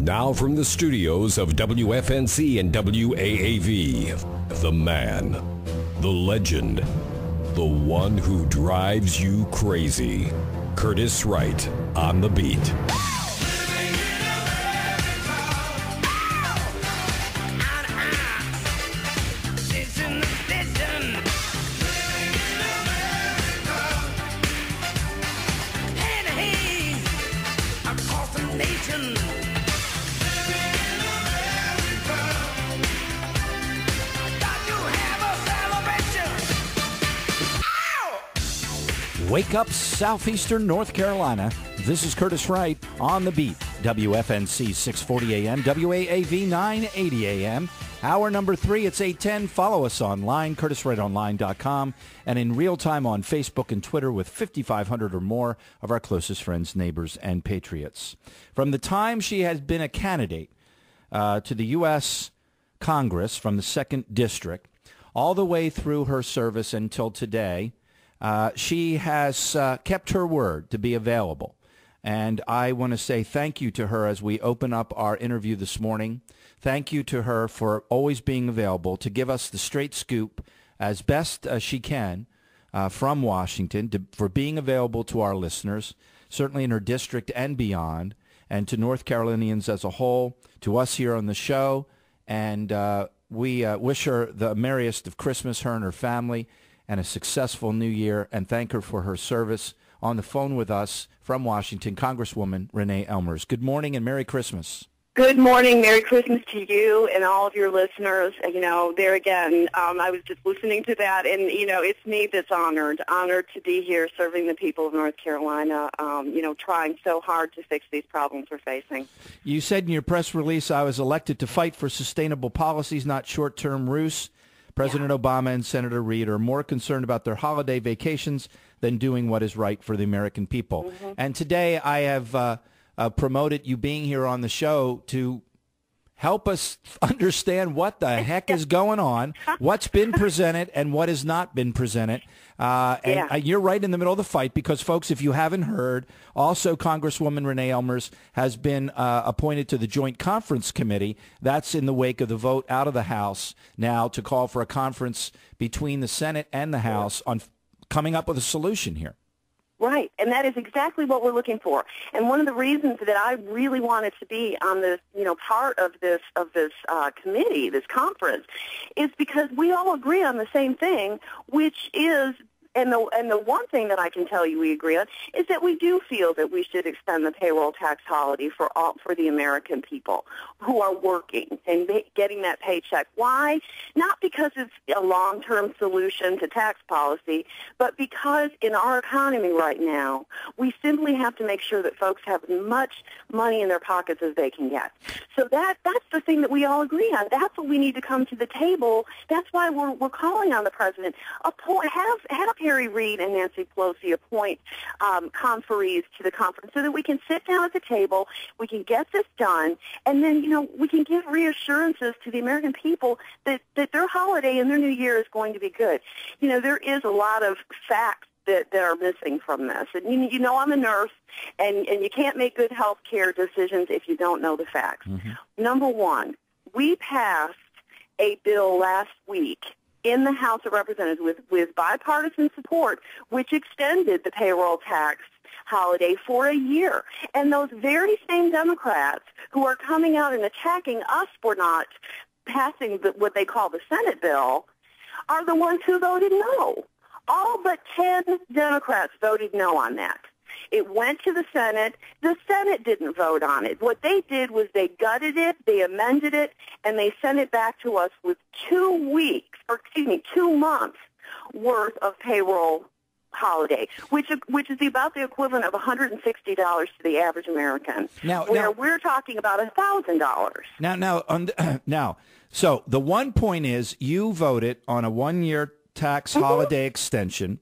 Now from the studios of WFNC and WAAV, the man, the legend, the one who drives you crazy, Curtis Wright on the beat. Wake up, southeastern North Carolina. This is Curtis Wright on the beat. WFNC 640 AM, WAAV 980 AM. Hour number 3, it's 8:10. Follow us online, curtiswrightonline.com, and in real time on Facebook and Twitter with 5,500 or more of our closest friends, neighbors, and patriots. From the time she has been a candidate to the U.S. Congress from the 2nd District, all the way through her service until today, she has kept her word to be available. And I want to say thank you to her as we open up our interview this morning. Thank you to her for always being available to give us the straight scoop as best as she can from Washington, for being available to our listeners, certainly in her district and beyond, and to North Carolinians as a whole, to us here on the show. And we wish her the merriest of Christmas, her and her family, and a successful new year, and thank her for her service. On the phone with us from Washington, Congresswoman Renee Ellmers. Good morning and Merry Christmas. Good morning. Merry Christmas to you and all of your listeners. You know, there again, I was just listening to that, and, you know, it's me that's honored to be here serving the people of North Carolina, you know, trying so hard to fix these problems we're facing. You said in your press release, I was elected to fight for sustainable policies, not short-term ruse. President Obama and Senator Reid are more concerned about their holiday vacations than doing what is right for the American people. Mm-hmm. And today I have promoted you being here on the show to help us understand what the heck is going on, what's been presented and what has not been presented. And you're right in the middle of the fight because, folks, if you haven't heard, also Congresswoman Renee Ellmers has been appointed to the Joint Conference Committee. That's in the wake of the vote out of the House now to call for a conference between the Senate and the House on coming up with a solution here. Right, and that is exactly what we're looking for. And one of the reasons that I really wanted to be on this, you know, part of this committee, this conference, is because we all agree on the same thing, which is, and the one thing that I can tell you we agree on is that we do feel that we should extend the payroll tax holiday for the American people who are working and getting that paycheck. Why? Not because it's a long-term solution to tax policy, but because in our economy right now, we simply have to make sure that folks have as much money in their pockets as they can get. So that's the thing that we all agree on. That's what we need to come to the table. That's why we're calling on the president. Have Harry Reid and Nancy Pelosi appoint conferees to the conference so that we can sit down at the table, we can get this done, and then, you know, we can give reassurances to the American people that their holiday and their new year is going to be good. You know, there is a lot of facts that are missing from this. And you know I'm a nurse, and you can't make good health care decisions if you don't know the facts. Mm-hmm. Number one, we passed a bill last week in the House of Representatives with bipartisan support, which extended the payroll tax holiday for a year. And those very same Democrats who are coming out and attacking us for not passing what they call the Senate bill are the ones who voted no. All but 10 Democrats voted no on that. It went to the Senate. The Senate didn't vote on it. What they did was they gutted it, they amended it, and they sent it back to us with 2 months worth of payroll holiday, which is about the equivalent of $160 to the average American. Now we're talking about $1,000. Now, so the one point is you voted on a 1-year tax holiday extension.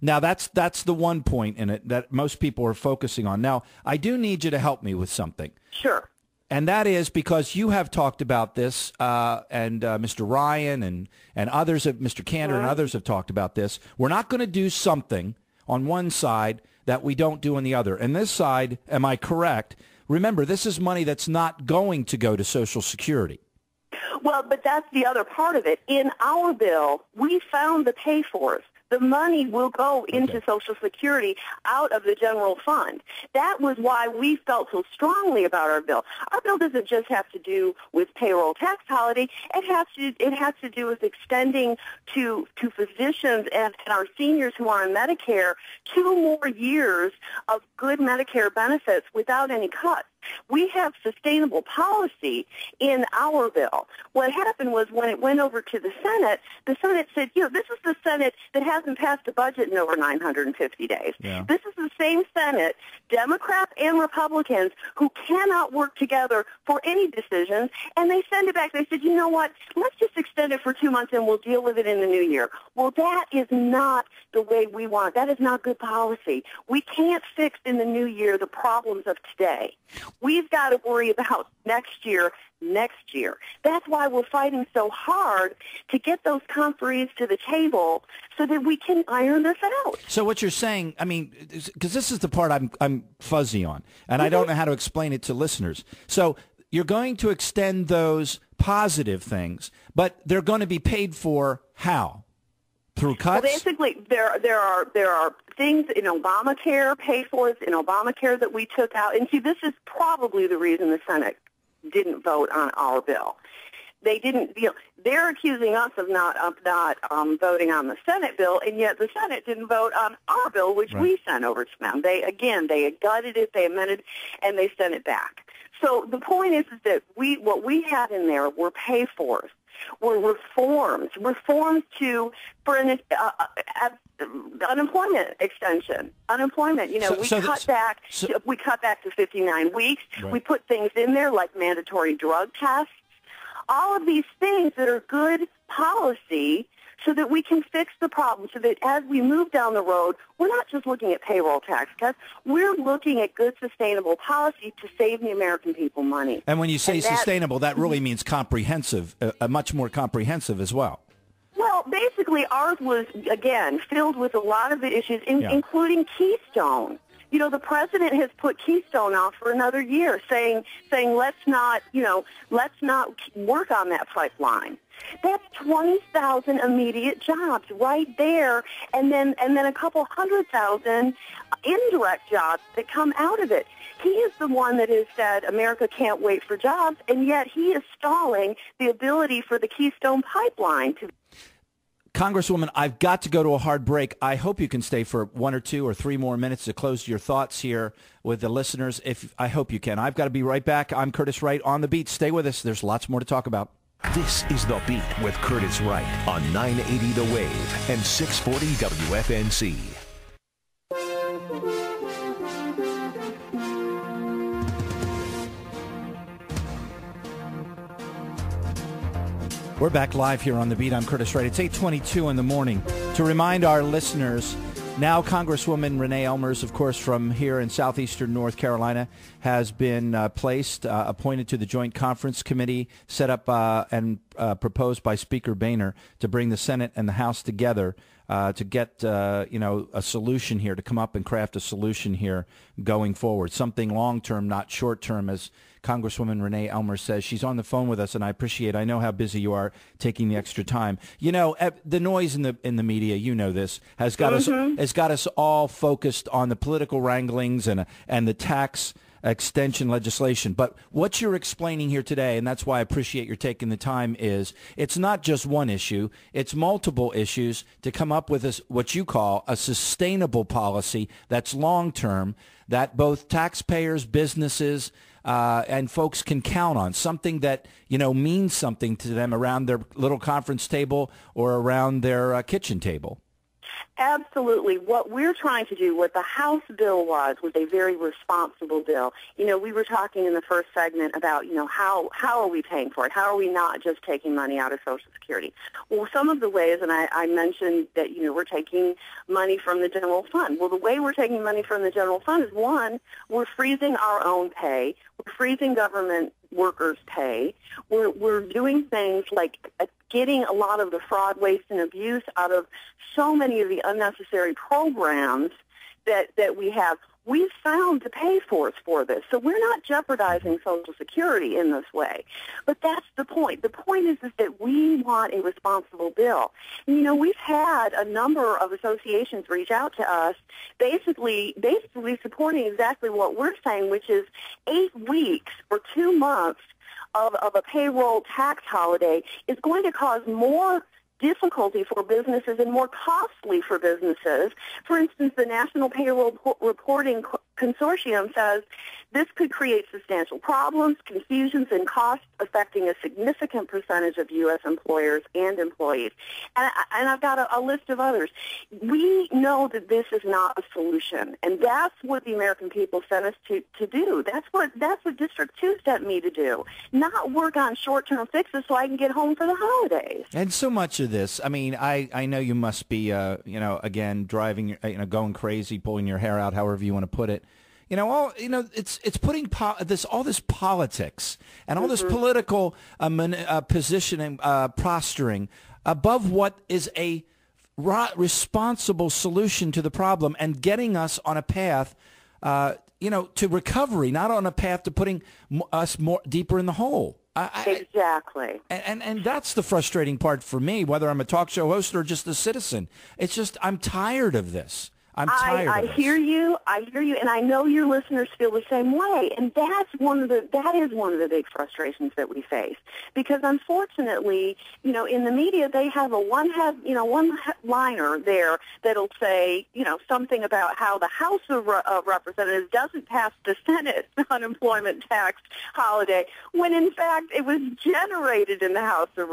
Now, that's the one point in it that most people are focusing on. Now, I do need you to help me with something. Sure. And that is because you have talked about this, and Mr. Ryan and others, Mr. Cantor and others have talked about this. We're not going to do something on one side that we don't do on the other. And this side, am I correct, remember, this is money that's not going to go to Social Security. Well, but that's the other part of it. In our bill, we found the pay-fors. The money will go into Social Security out of the general fund. That was why we felt so strongly about our bill. Our bill doesn't just have to do with payroll tax holiday. It has to do with extending to physicians and our seniors who are on Medicare 2 more years of good Medicare benefits without any cuts. We have sustainable policy in our bill. What happened was when it went over to the Senate said, this is the Senate that hasn't passed a budget in over 950 days. Yeah. This is the same Senate, Democrats and Republicans, who cannot work together for any decisions, and they send it back. They said, you know what, let's just extend it for 2 months and we'll deal with it in the new year. Well, that is not the way we want. That is not good policy. We can't fix in the new year the problems of today. We've got to worry about next year. That's why we're fighting so hard to get those conferees to the table so that we can iron this out. So what you're saying, I mean, because this is the part I'm fuzzy on, and I don't know how to explain it to listeners. So you're going to extend those positive things, but they're going to be paid for how? Through cuts? Well, basically, there are things in Obamacare, pay-fors in Obamacare that we took out. And see, this is probably the reason the Senate didn't vote on our bill. They didn't. They're accusing us of not voting on the Senate bill, and yet the Senate didn't vote on our bill, which we sent over to them. They gutted it, they amended, and they sent it back. So the point is that what we had in there were pay-fors. Were reforms for an unemployment extension. Unemployment, we cut back to 59 weeks. Right. We put things in there like mandatory drug tests. All of these things that are good policy so that we can fix the problem, so that as we move down the road, we're not just looking at payroll tax cuts. We're looking at good, sustainable policy to save the American people money. And when you say sustainable, that really means comprehensive, much more comprehensive as well. Well, basically, ours was, again, filled with a lot of the issues, including Keystone. The president has put Keystone off for another year, saying let's not work on that pipeline. That's 20,000 immediate jobs right there, and then a couple 100,000 indirect jobs that come out of it. He is the one that has said America can't wait for jobs, and yet he is stalling the ability for the Keystone Pipeline to. Congresswoman, I've got to go to a hard break. I hope you can stay for 1 or 2 or 3 more minutes to close your thoughts here with the listeners. I hope you can. I've got to be right back. I'm Curtis Wright on The Beat. Stay with us. There's lots more to talk about. This is The Beat with Curtis Wright on 980 The Wave and 640 WFNC. We're back live here on The Beat. I'm Curtis Wright. It's 8:22 in the morning. To remind our listeners, now Congresswoman Renee Ellmers, of course, from here in southeastern North Carolina, has been appointed to the Joint Conference Committee set up and proposed by Speaker Boehner to bring the Senate and the House together to get a solution here, to come up and craft a solution here going forward, something long-term, not short-term, as Congresswoman Renee Ellmers says. She's on the phone with us, and I know how busy you are taking the extra time. The noise in the media, this, has got us all focused on the political wranglings and the tax extension legislation. But what you're explaining here today, and that's why I appreciate your taking the time, is it's not just one issue, it's multiple issues to come up with what you call a sustainable policy that's long-term, that both taxpayers, businesses, and folks can count on, something that, means something to them around their little conference table or around their kitchen table. Absolutely. What we're trying to do, what the House bill was a very responsible bill. We were talking in the first segment about, how are we paying for it? How are we not just taking money out of Social Security? Well, some of the ways, and I mentioned that, we're taking money from the general fund. Well, the way we're taking money from the general fund is, one, we're freezing our own pay. We're freezing government workers' pay. We're doing things like getting a lot of the fraud, waste, and abuse out of so many of the unnecessary programs that we have. we've found the pay force for this. So we're not jeopardizing Social Security in this way. But that's the point. The point is that we want a responsible bill. And, you know, we've had a number of associations reach out to us basically supporting exactly what we're saying, which is 8 weeks or 2 months of a payroll tax holiday is going to cause more difficulty for businesses and more costly for businesses. For instance, the National Payroll Reporting Consortium says this could create substantial problems, confusions, and costs affecting a significant percentage of U.S. employers and employees. And I've got a list of others. We know that this is not a solution, and that's what the American people sent us to do. That's what District 2 sent me to do, not work on short-term fixes so I can get home for the holidays. And so much of this, I mean, I know you must be, again, driving, going crazy, pulling your hair out, however you want to put it. It's putting all this politics and all this political positioning, posturing above what is a responsible solution to the problem and getting us on a path, to recovery, not on a path to putting us more deeper in the hole. Exactly. And that's the frustrating part for me, whether I'm a talk show host or just a citizen. It's just I'm tired of this. I hear you, and I know your listeners feel the same way. And that is one of the big frustrations that we face, because unfortunately, in the media they have a one-liner there that'll say, something about how the House of Representatives doesn't pass the Senate unemployment tax holiday, when in fact it was generated in the House of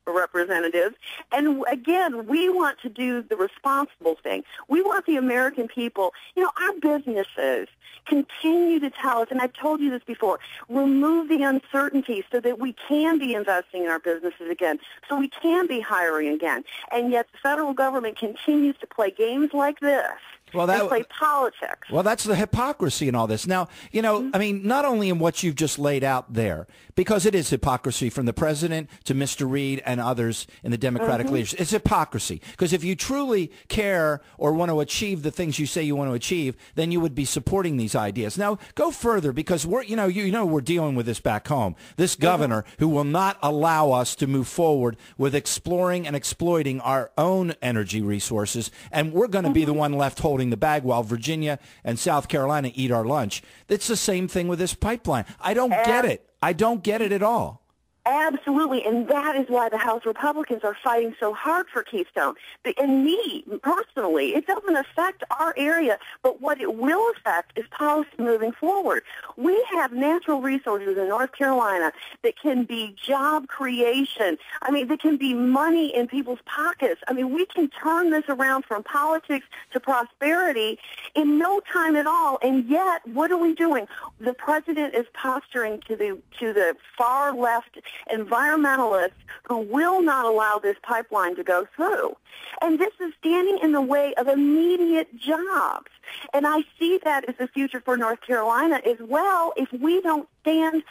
Representatives. And again, we want to do the responsible thing. We want the American people, our businesses continue to tell us, and I've told you this before, remove the uncertainty so that we can be investing in our businesses again, so we can be hiring again. And yet the federal government continues to play games like this. And play politics. Well, that's the hypocrisy in all this. Now, I mean, not only in what you've just laid out there, because it is hypocrisy from the president to Mr. Reid and others in the Democratic leadership. It's hypocrisy. Because if you truly care or want to achieve the things you say you want to achieve, then you would be supporting these ideas. Now, go further, because we're dealing with this back home. This governor who will not allow us to move forward with exploring and exploiting our own energy resources, and we're going to be the one left holding the bag while Virginia and South Carolina eat our lunch. It's the same thing with this pipeline. I don't get it. I don't get it at all. Absolutely, and that is why the House Republicans are fighting so hard for Keystone. And me, personally, it doesn't affect our area, but what it will affect is policy moving forward. We have natural resources in North Carolina that can be job creation. I mean, that can be money in people's pockets. I mean, we can turn this around from politics to prosperity in no time at all, and yet, what are we doing? The president is posturing to the far left environmentalists who will not allow this pipeline to go through. And this is standing in the way of immediate jobs. And I see that as the future for North Carolina as well if we don't stand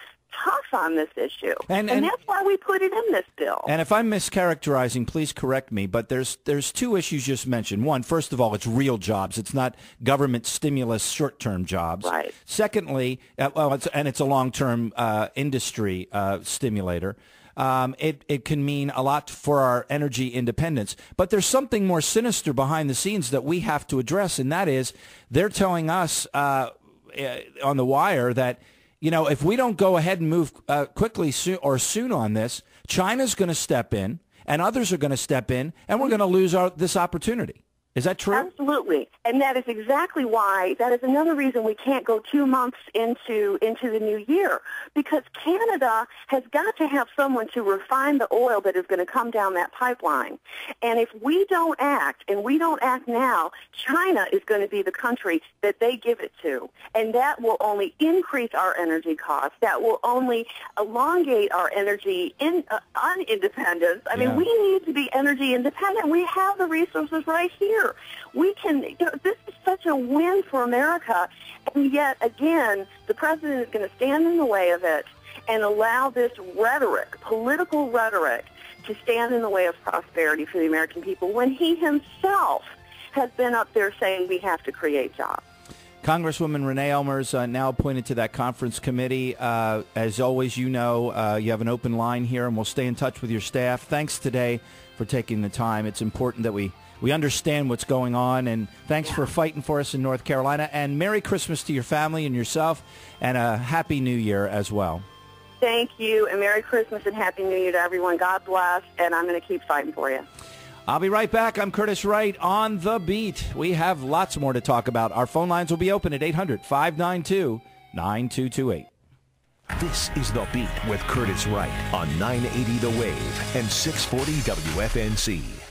tough on this issue. And that's why we put it in this bill. And if I'm mischaracterizing, please correct me, but there's two issues you just mentioned. One, first of all, it's real jobs. It's not government stimulus short-term jobs. Right. Secondly, it's a long-term industry stimulator. It can mean a lot for our energy independence. But there's something more sinister behind the scenes that we have to address, and that is they're telling us on the wire that if we don't go ahead and move quickly soon on this, China's going to step in and others are going to step in, and we're going to lose this opportunity. Is that true? Absolutely. And that is exactly why, that is another reason we can't go 2 months into the new year, because Canada has got to have someone to refine the oil that is going to come down that pipeline. And if we don't act, and we don't act now, China is going to be the country that they give it to. And that will only increase our energy costs. That will only elongate our energy independence. I mean, we need to be energy independent. We have the resources right here. We can. This is such a win for America, and yet again, the president is going to stand in the way of it and allow this rhetoric, political rhetoric, to stand in the way of prosperity for the American people when he himself has been up there saying we have to create jobs. Congresswoman Renee Ellmers, now appointed to that conference committee. As always, you know, you have an open line here, and we'll stay in touch with your staff. Thanks today for taking the time. It's important that we understand what's going on, and thanks for fighting for us in North Carolina. And Merry Christmas to your family and yourself, and a Happy New Year as well. Thank you, and Merry Christmas and Happy New Year to everyone. God bless, and I'm going to keep fighting for you. I'll be right back. I'm Curtis Wright on The Beat. We have lots more to talk about. Our phone lines will be open at 800-592-9228. This is The Beat with Curtis Wright on 980 The Wave and 640 WFNC.